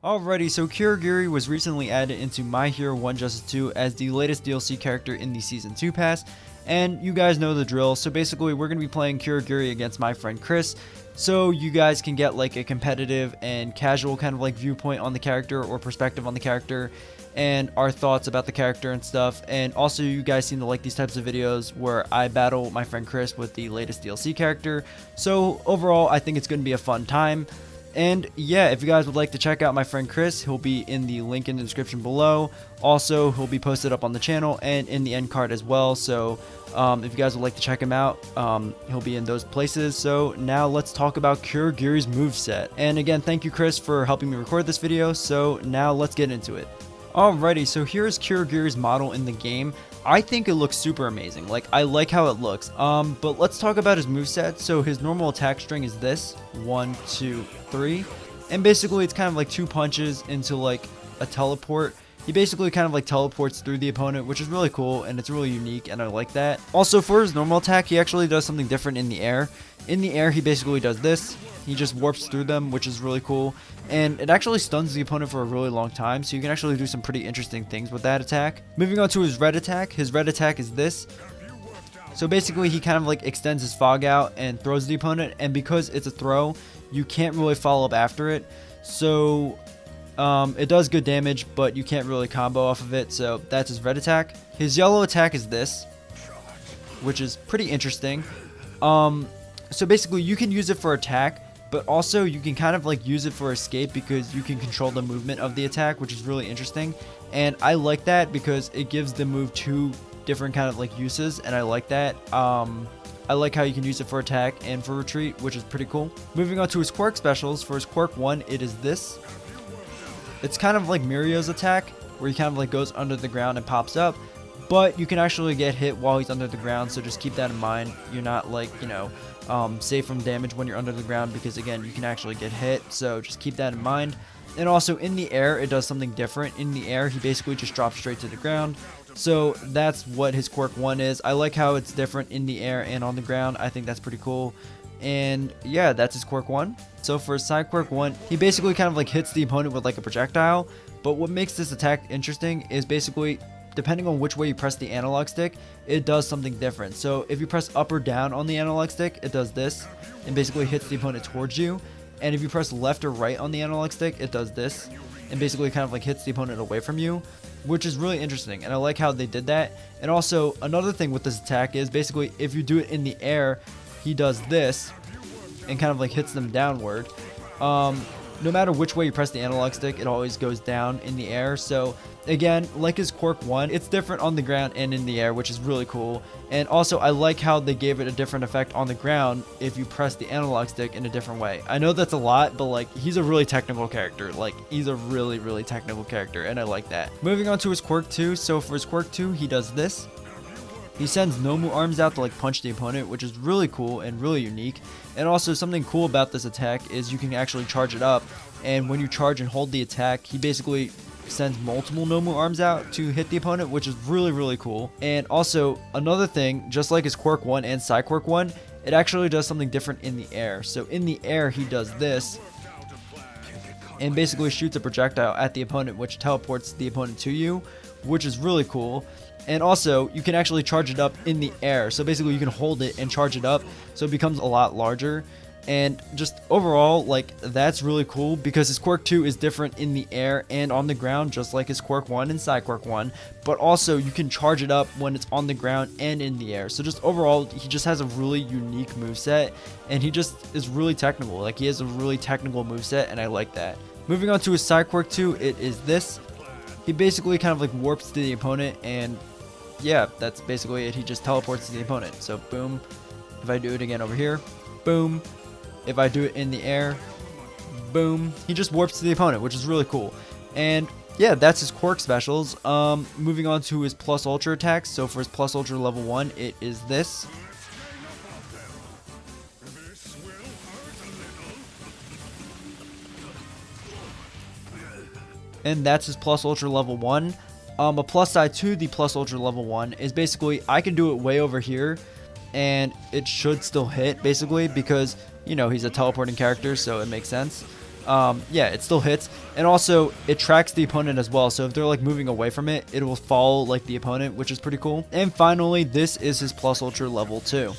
Alrighty, so Kurogiri was recently added into My Hero 1 Justice 2 as the latest DLC character in the Season 2 pass, and you guys know the drill. So basically we're going to be playing Kurogiri against my friend Chris, so you guys can get like a competitive and casual kind of like viewpoint on the character or perspective on the character and our thoughts about the character and stuff. And also you guys seem to like these types of videos where I battle my friend Chris with the latest DLC character, so overall I think it's going to be a fun time. And yeah, if you guys would like to check out my friend Chris, he'll be in the link in the description below. Also, he'll be posted up on the channel and in the end card as well. So if you guys would like to check him out, he'll be in those places. So now let's talk about Kurogiri's moveset. And again, thank you Chris for helping me record this video. So now let's get into it. Alrighty, so here's Kurogiri's model in the game. I think it looks super amazing. Like, I like how it looks. But let's talk about his moveset. So his normal attack string is this: 1, 2, 3. And basically it's kind of like 2 punches into like a teleport. He basically kind of like teleports through the opponent, which is really cool and it's really unique and I like that. Also, for his normal attack, he actually does something different in the air. In the air, he basically does this. He just warps through them, which is really cool. And it actually stuns the opponent for a really long time, so you can actually do some pretty interesting things with that attack. Moving on to his red attack is this. So basically he kind of like extends his fog out and throws the opponent, and because it's a throw, you can't really follow up after it. So it does good damage, but you can't really combo off of it, so that's his red attack. His yellow attack is this, which is pretty interesting. So basically you can use it for attack, but also you can kind of like use it for escape because you can control the movement of the attack, which is really interesting. And I like that because it gives the move 2 different kind of like uses, and I like that. I like how you can use it for attack and for retreat, which is pretty cool. Moving on to his quirk specials. For his quirk 1, it is this. It's kind of like Mirio's attack, where he kind of like goes under the ground and pops up, but you can actually get hit while he's under the ground, so just keep that in mind. You're not like, you know, safe from damage when you're under the ground, because again, you can actually get hit, so just keep that in mind. And also in the air, it does something different. In the air, he basically just drops straight to the ground, so that's what his quirk 1 is. I like how it's different in the air and on the ground. I think that's pretty cool. And yeah, that's his quirk 1. So for his side quirk 1, he basically kind of like hits the opponent with like a projectile, but what makes this attack interesting is basically depending on which way you press the analog stick, it does something different. So if you press up or down on the analog stick, it does this and basically hits the opponent towards you. And if you press left or right on the analog stick, it does this and basically kind of like hits the opponent away from you, which is really interesting. And I like how they did that. And also another thing with this attack is basically if you do it in the air, he does this and kind of like hits them downward. No matter which way you press the analog stick, it always goes down in the air. So again, like his quirk 1, it's different on the ground and in the air, which is really cool. And also I like how they gave it a different effect on the ground if you press the analog stick in a different way. I know that's a lot, but like he's a really technical character. Like he's a really technical character, and I like that. Moving on to his quirk 2. So for his quirk 2, he does this. He sends Nomu arms out to like punch the opponent, which is really cool and really unique. And also something cool about this attack is you can actually charge it up, and when you charge and hold the attack, he basically sends multiple Nomu arms out to hit the opponent, which is really cool. And also another thing, just like his quirk 1 and side quirk 1, it actually does something different in the air. So in the air, he does this and basically shoots a projectile at the opponent, which teleports the opponent to you, which is really cool. And also you can actually charge it up in the air, so basically you can hold it and charge it up, so it becomes a lot larger. And just overall, like, that's really cool because his quirk 2 is different in the air and on the ground, just like his quirk 1 and side quirk 1, but also you can charge it up when it's on the ground and in the air. So just overall, he just has a really unique moveset, and he just is really technical. Like, he has a really technical moveset, and I like that. Moving on to his side quirk 2, it is this. He basically kind of like warps to the opponent, and yeah, that's basically it. He just teleports to the opponent. So boom. If I do it again over here, boom. If I do it in the air, boom. He just warps to the opponent, which is really cool. And yeah, that's his quirk specials. Moving on to his plus ultra attacks. So for his plus ultra level 1, it is this. And that's his plus ultra level 1. A plus side to the plus ultra level 1 is basically I can do it way over here and it should still hit basically because, you know, he's a teleporting character, so it makes sense. yeah, it still hits, and also it tracks the opponent as well, so if they're like moving away from it, it will follow like the opponent, which is pretty cool. And finally, this is his plus ultra level 2.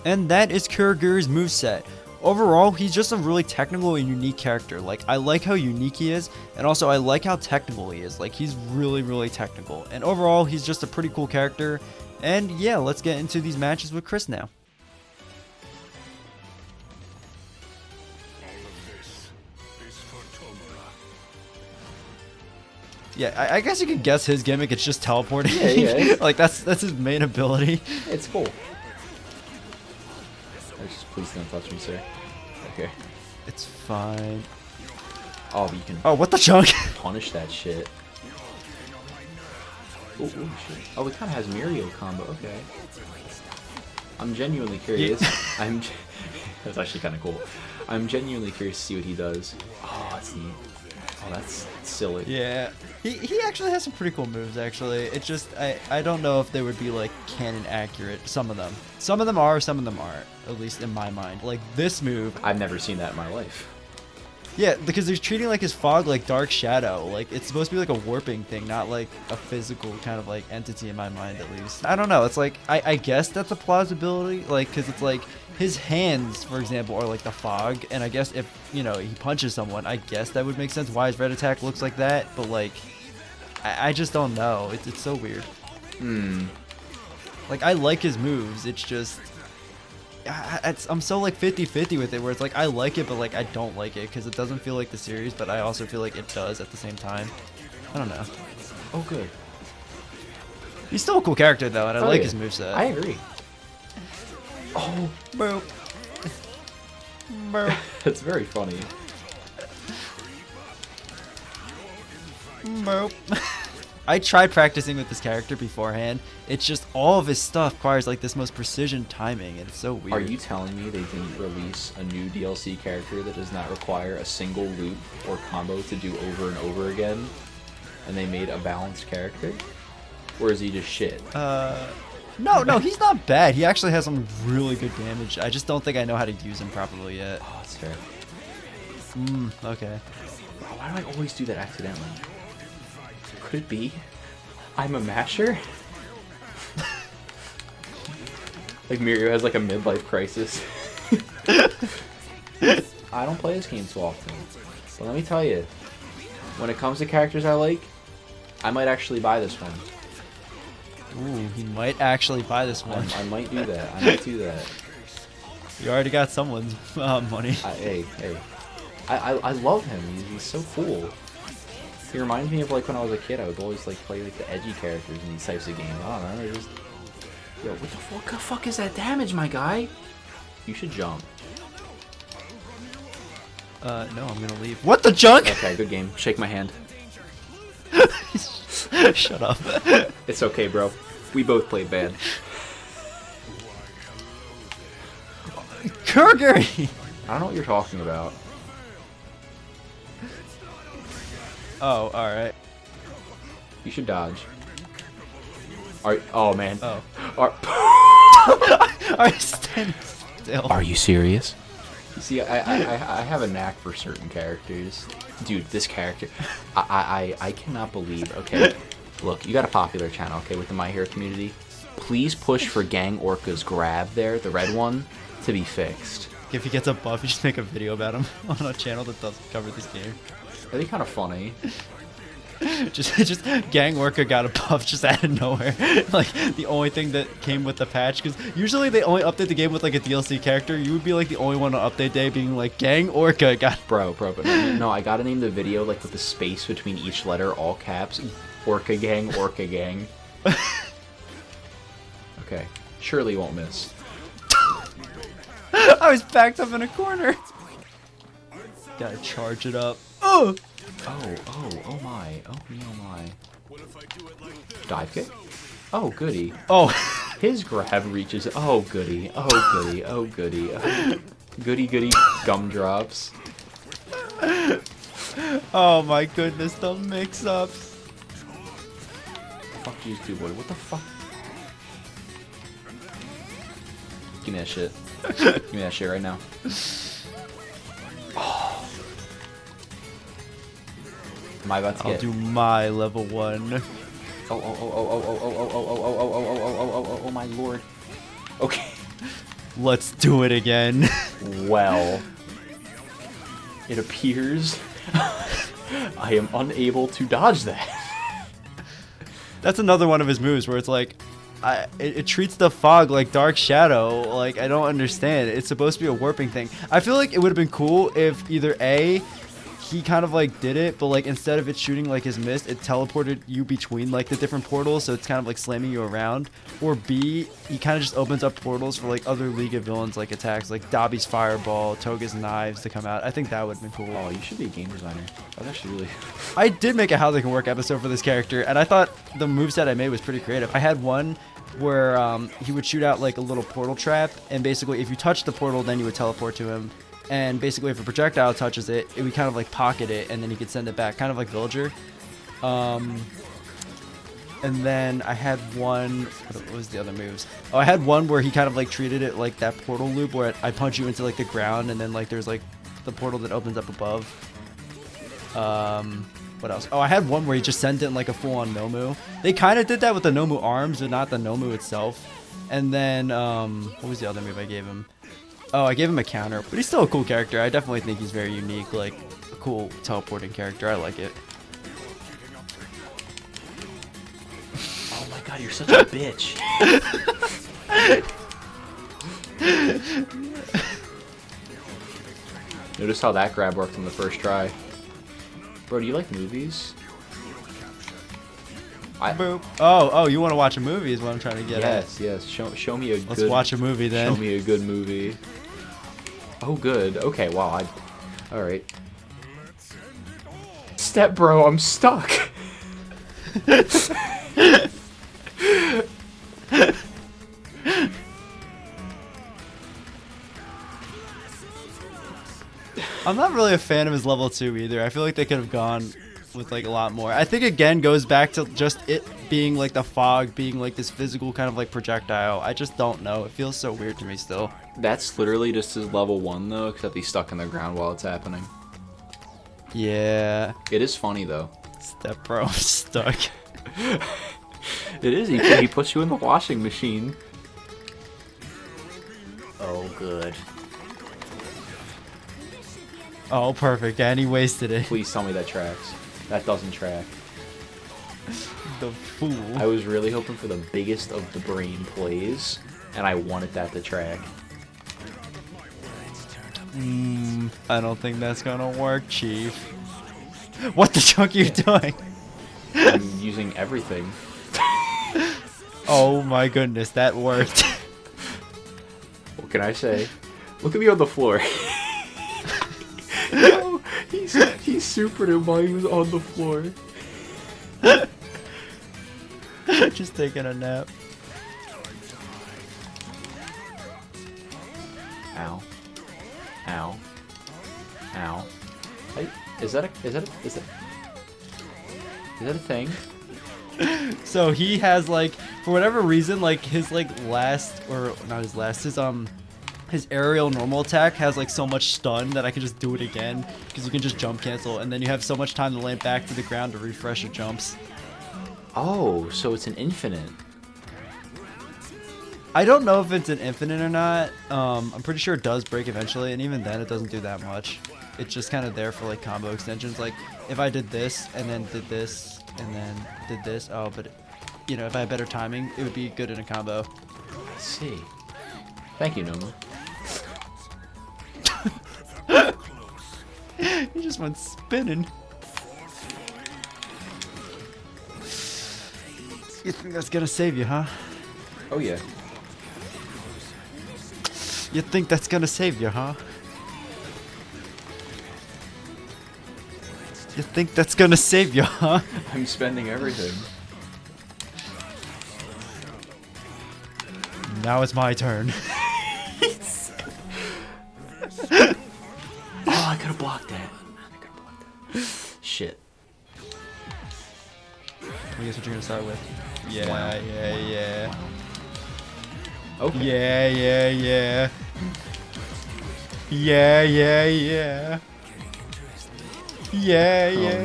And that is Kurogiri's moveset. Overall, he's just a really technical and unique character. Like, I like how unique he is, and also I like how technical he is. Like, he's really, really technical. And overall, he's just a pretty cool character. And yeah, let's get into these matches with Chris now. Yeah, I guess you can guess his gimmick. It's just teleporting. Yeah. Like, that's his main ability. It's cool. Just please don't touch me, sir. Okay. It's fine. Oh, but you can. Oh, what the chunk? Punish that shit. Oh, shit. Oh, it kind of has Mirio combo. Okay. I'm genuinely curious. Yeah. That's actually kind of cool. I'm genuinely curious to see what he does. Oh, that's neat. Oh, that's silly. Yeah. He actually has some pretty cool moves, actually. It's just, I don't know if they would be, like, canon accurate. Some of them. Some of them are, some of them aren't. At least in my mind. Like, this move. I've never seen that in my life. Yeah, because they're treating, like, his fog like Dark Shadow. Like, it's supposed to be, like, a warping thing, not, like, a physical kind of, like, entity in my mind, at least. I don't know. It's, like, I guess that's a plausibility. Like, because it's, like, his hands, for example, are, like, the fog. And I guess if, you know, he punches someone, I guess that would make sense why his red attack looks like that. But, like, I just don't know. It's so weird. Like, I like his moves. It's just... I'm so like 50-50 with it, where it's like I like it, but like I don't like it because it doesn't feel like the series, but I also feel like it does at the same time. I don't know. Oh, good. He's still a cool character though, and I like his moveset. I agree. Oh, boop. Boop. It's very funny. Boop. I tried practicing with this character beforehand. It's just all of his stuff requires like this most precision timing, and it's so weird. Are you telling me they didn't release a new DLC character that does not require a single loop or combo to do over and over again, and they made a balanced character? Or is he just shit? No, he's not bad. He actually has some really good damage. I just don't think I know how to use him properly yet. Oh, that's fair. Okay. Why do I always do that accidentally? Could it be I'm a masher? Like Mirio has like a midlife crisis. I don't play this game so often. But let me tell you, when it comes to characters I like, I might actually buy this one. Ooh, he might actually buy this one. I might do that. I might do that. You already got someone's money. Hey. I love him. He's so cool. He reminds me of like when I was a kid. I would always like play like the edgy characters in these types of games. I don't know. Just... Yo, what the fuck is that damage, my guy? You should jump. No, I'm gonna leave. What the junk? Okay, good game. Shake my hand. Shut up. It's okay, bro. We both played bad. Kurogiri! I don't know what you're talking about. Oh, alright. You should dodge. Oh, man. Oh. Are you standing still? Are you serious? You see, I have a knack for certain characters. Dude, this character... I cannot believe... Okay, look, you got a popular channel, okay, with the My Hero community. Please push for Gang Orca's grab there, the red one, to be fixed. If he gets a buff, you just make a video about him on a channel that doesn't cover this game. Are they kind of funny? just Gang Orca got a buff just out of nowhere. Like the only thing that came with the patch, because usually they only update the game with like a DLC character. You would be like the only one on update day being like Gang Orca got. Bro, but no, I gotta name the video like with the space between each letter, all caps. Orca Gang. Okay, surely you won't miss. I was backed up in a corner. Gotta charge it up. Oh my. Dive kick? Oh, goody. Oh. His grab reaches. Oh, goody. Oh, goody. Oh, goody. Oh, goody, goody gumdrops. Oh my goodness, the mix-ups. Fuck you, two boy. What the fuck? Give me that shit. Give me that shit right now. Oh. Am I about to I'll get? do my level 1. Oh, my lord. Okay. Let's do it again. Well, it appears I am unable to dodge that. That's another one of his moves where it's like, it treats the fog like Dark Shadow. Like, I don't understand. It's supposed to be a warping thing. I feel like it would have been cool if either A, he kind of like did it, but like instead of it shooting like his mist, it teleported you between like the different portals, so it's kind of like slamming you around. Or B, he kind of just opens up portals for like other League of Villains like attacks, like Dobby's Fireball, Toga's Knives to come out. I think that would have been cool. Oh, you should be a game designer. That's actually really... I did make a How They Can Work episode for this character, and I thought the moveset I made was pretty creative. I had one where he would shoot out like a little portal trap, and basically if you touch the portal, then you would teleport to him. And basically if a projectile touches it, it would kind of like pocket it, and then he could send it back, kind of like Villager. And then I had one, what was the other moves? Oh, I had one where he kind of like treated it like that portal loop where I punch you into like the ground, and then like there's like the portal that opens up above. What else? Oh, I had one where he just sent it in like a full-on Nomu. They kind of did that with the Nomu arms, but not the Nomu itself. And then, what was the other move I gave him? Oh, I gave him a counter, but he's still a cool character. I definitely think he's very unique, like a cool teleporting character. I like it. Oh my god, you're such a bitch. Notice how that grab worked on the first try. Bro, do you like movies? Boop. Oh, you want to watch a movie is what I'm trying to get at. Yes. Show me a good... Let's watch a movie then. Show me a good movie. Oh, good. Okay, wow. Alright. Step bro, I'm stuck. I'm not really a fan of his level 2 either. I feel like they could have gone with like a lot more. I think again goes back to just it being like the fog being like this physical kind of like projectile. I just don't know. It feels so weird to me still. That's literally just his level 1 though, except he's stuck in the ground while it's happening. Yeah. It is funny though. Step bro, I'm stuck. It is. He puts you in the washing machine. Oh, good. Oh, perfect. And he wasted it. Please tell me that tracks. That doesn't track. The fool. I was really hoping for the biggest of the brain plays, and I wanted that to track. I don't think that's gonna work, Chief. What the fuck are you doing? I'm using everything. Oh my goodness, that worked. What can I say? Look at me on the floor. No, he supered him while he was on the floor. Just taking a nap. Ow. Ow. Ow. Hey, is that a thing? So he has like, for whatever reason, like his like last, or not his last, his aerial normal attack has like so much stun that I can just do it again because you can just jump cancel, and then you have so much time to land back to the ground to refresh your jumps. Oh, so it's an infinite. I don't know if it's an infinite or not. I'm pretty sure it does break eventually, and even then it doesn't do that much. It's just kind of there for like combo extensions. Like if I did this and then did this and then did this, oh, but you know, if I had better timing, it would be good in a combo. Let's see. Thank you, Noma. He just went spinning. You think that's gonna save you, huh? Oh yeah. You think that's gonna save you, huh? You think that's gonna save you, huh? I'm spending everything. now it's my turn. Oh, I could have blocked that. Shit. I guess what you're gonna start with. Yeah, Wow. yeah. Okay. Yeah. Yeah,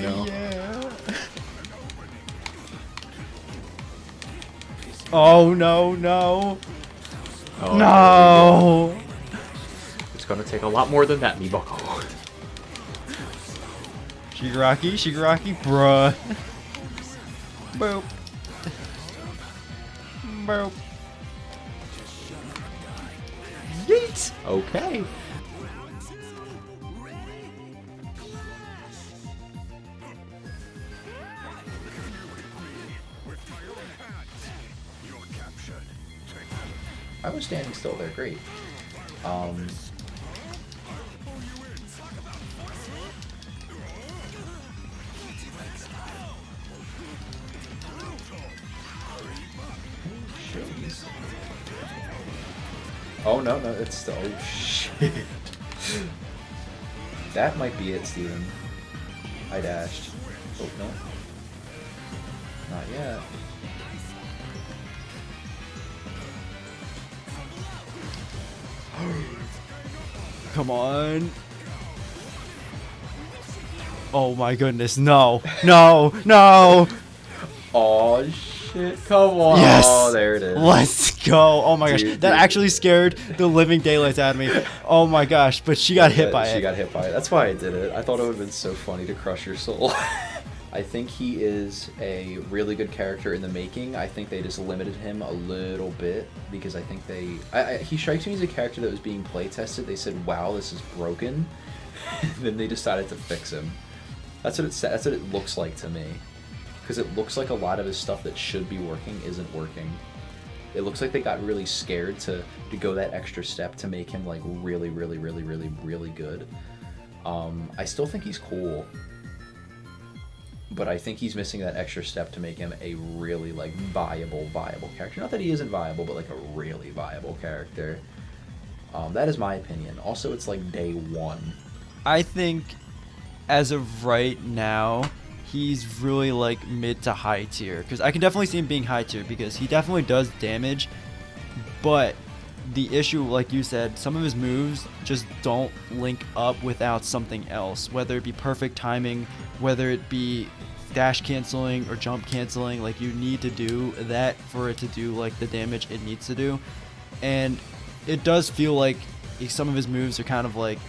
no. yeah. Oh, no. Oh, No. it's gonna take a lot more than that, me bucko. Shigaraki, bruh. Boop. Yeet. Okay. I was standing still there, great. Oh no, it's still. Oh shit. That might be it, Steven. I dashed. Oh no. Not yet. Come on. Oh my goodness, no. Oh shit, come on. Yes. Oh, there it is. Let's go. Oh my gosh. Dude, That actually scared the living daylights out of me. Oh my gosh, but she got hit by it. She got hit by it. That's why I did it. I thought it would have been so funny to crush your soul. I think he is a really good character in the making. I think they just limited him a little bit because I think he strikes me as a character that was being play tested. They said, "Wow, this is broken," and then they decided to fix him. That's what it looks like to me, because it looks like a lot of his stuff that should be working isn't working. It looks like they got really scared to go that extra step to make him like really good. I still think he's cool, but I think he's missing that extra step to make him a really like viable character. Not that he isn't viable, but like a really viable character. That is my opinion. Also, it's like day one. I think as of right now, he's really like mid to high tier, because I can definitely see him being high tier because he definitely does damage, but the issue, like you said, some of his moves just don't link up without something else, whether it be perfect timing, whether it be dash canceling or jump canceling. Like, you need to do that for it to do like the damage it needs to do. And it does feel like some of his moves are kind of like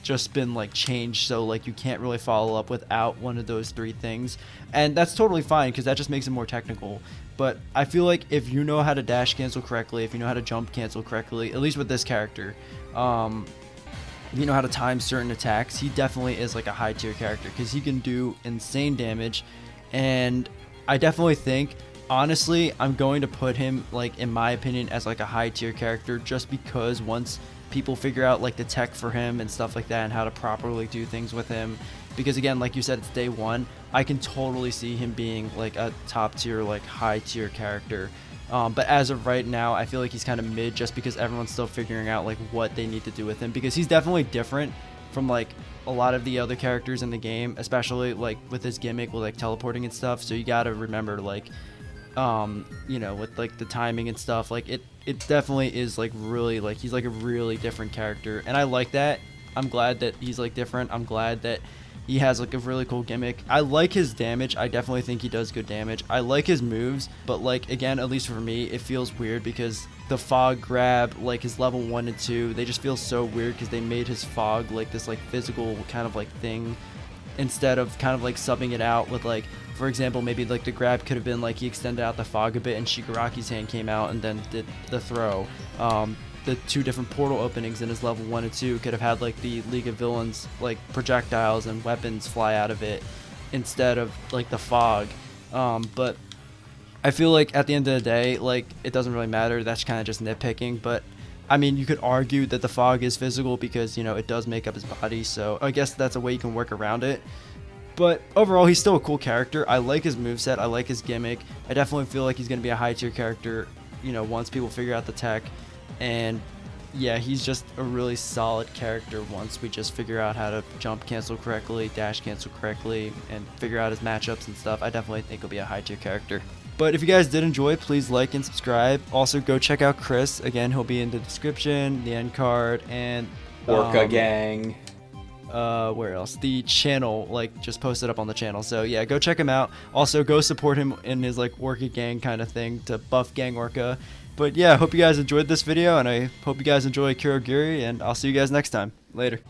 just been like changed, so like you can't really follow up without one of those three things, and that's totally fine because that just makes it more technical. But I feel like if you know how to dash cancel correctly, if you know how to jump cancel correctly, at least with this character, if you know how to time certain attacks, he definitely is like a high tier character because he can do insane damage. And I definitely think, honestly, I'm going to put him, like, in my opinion, as like a high tier character, just because once people figure out like the tech for him and stuff like that and how to properly do things with him, because again, like you said, it's day one, I can totally see him being like a top tier, like high tier character. But as of right now, I feel like he's kind of mid just because everyone's still figuring out like what they need to do with him, because he's definitely different from like a lot of the other characters in the game, especially like with his gimmick with like teleporting and stuff. So you got to remember, like, you know, with like the timing and stuff, like it definitely is like really, like, he's like a really different character, and I like that. I'm glad that he's like different. I'm glad that he has like a really cool gimmick. I like his damage. I definitely think he does good damage. I like his moves, but like, again, at least for me, it feels weird because the fog grab, like his level 1 and 2, they just feel so weird because they made his fog like this like physical kind of like thing, instead of kind of like subbing it out with, like, for example, maybe like the grab could have been like he extended out the fog a bit and Shigaraki's hand came out and then did the throw. The two different portal openings in his level 1 and 2 could have had like the League of Villains like projectiles and weapons fly out of it instead of like the fog. But I feel like at the end of the day, like, it doesn't really matter. That's kind of just nitpicking. But I mean, you could argue that the fog is physical because, you know, it does make up his body, so I guess that's a way you can work around it. But overall, he's still a cool character. I like his moveset. I like his gimmick. I definitely feel like he's going to be a high tier character you know, once people figure out the tech. And yeah, he's just a really solid character once we just figure out how to jump cancel correctly, dash cancel correctly, and figure out his matchups and stuff. I definitely think he'll be a high tier character. But if you guys did enjoy, please like and subscribe. Also, go check out Chris. Again, he'll be in the description, the end card, and Orca Gang. Where else? The channel, like, just posted up on the channel. So yeah, go check him out. Also, go support him in his like Orca Gang kind of thing to buff Gang Orca. But yeah, I hope you guys enjoyed this video, and I hope you guys enjoy Kurogiri, and I'll see you guys next time. Later.